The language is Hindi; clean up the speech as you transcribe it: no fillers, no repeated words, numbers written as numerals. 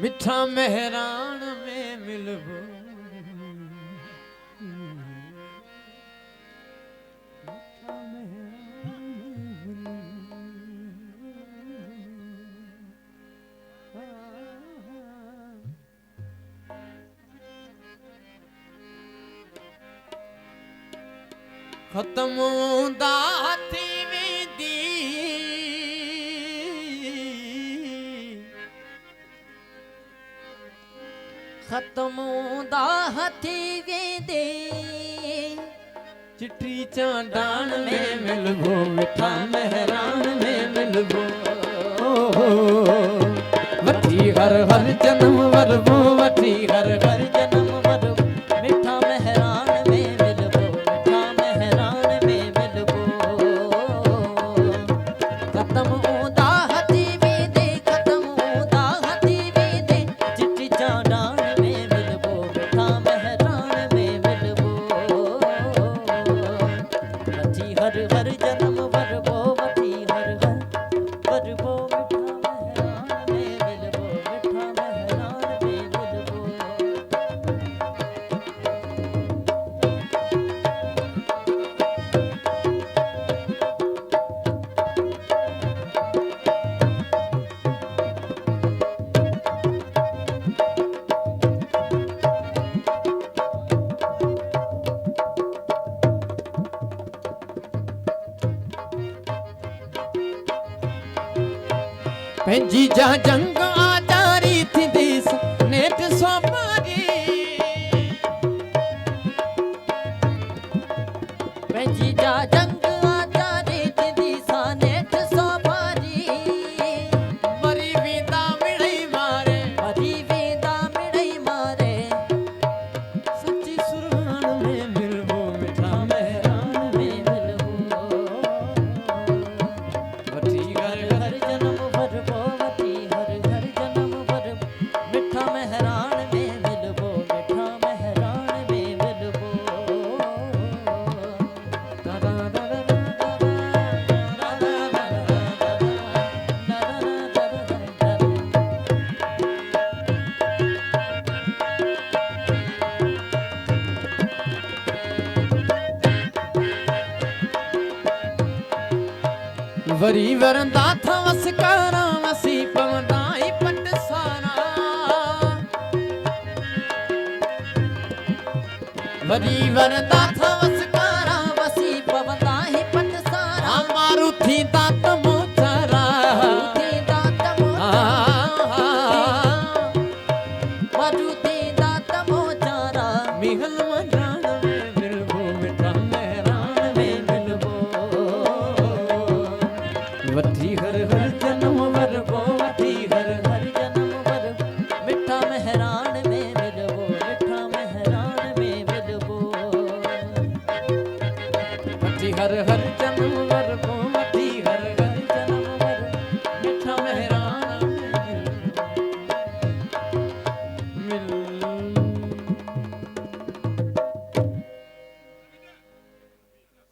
मिठा मेहरान में मिलबो मिठा मेहरान में खत्म होंदा हथी वेंदी खत्म होंदा हथी वेंदे चिट्ठी चांडान में मिलबो मिठा मेहरान में मिलबो वठी हर हर जन्म वरबो वठी हर हर जन्म वरबो मिठा मेहरान में मिलबो मिठा मेहरान में मिलबो खत्म होंदा हथी वेंदे खत्म होंदा हथी वेंदे चिट्ठी चांडान में मिलबो मिठा मेहरान में मिलबो वठी हर हर जन्म वरबो वठी हर हर वरबो मिठा मेहरान में मिलबो मिठा मेहरान में मिलबो पंहिंजी जा जंग आजारी थींदीस नेठ सोपारी पंहिंजी जा जंग आजारी थींदीस नेठ सोपारी मरी वेंदा मिड़ई मारे मरी वेंदा मिड़ई मारे सच्ची सुरहान में मिलबो मिठा मेहरान में मिलबो वठी हर हर जन्म वरबो वठी हर हर जन्म वरबो मिठा मेहरान में मिलबो मिठा मेहरान में मिलबो दा दा दा दा दा वरी वरंदा था वसकारा वसी पवंदाई पट सारा वरी वरंदा था वसकारा वसी पवंदाई पट सारा मारू थी दात मोचरा थी दात मोचरा मारू थी दात मोचरा मिहल मजान में मिलबो मिठा मेहरान में मिलबो वठी हर हर जन्म वरबो वठी हर हर जन्म वरबो मिठा मेहरान में मिलबो मिठा मेहरान में मिलबो वठी हर हर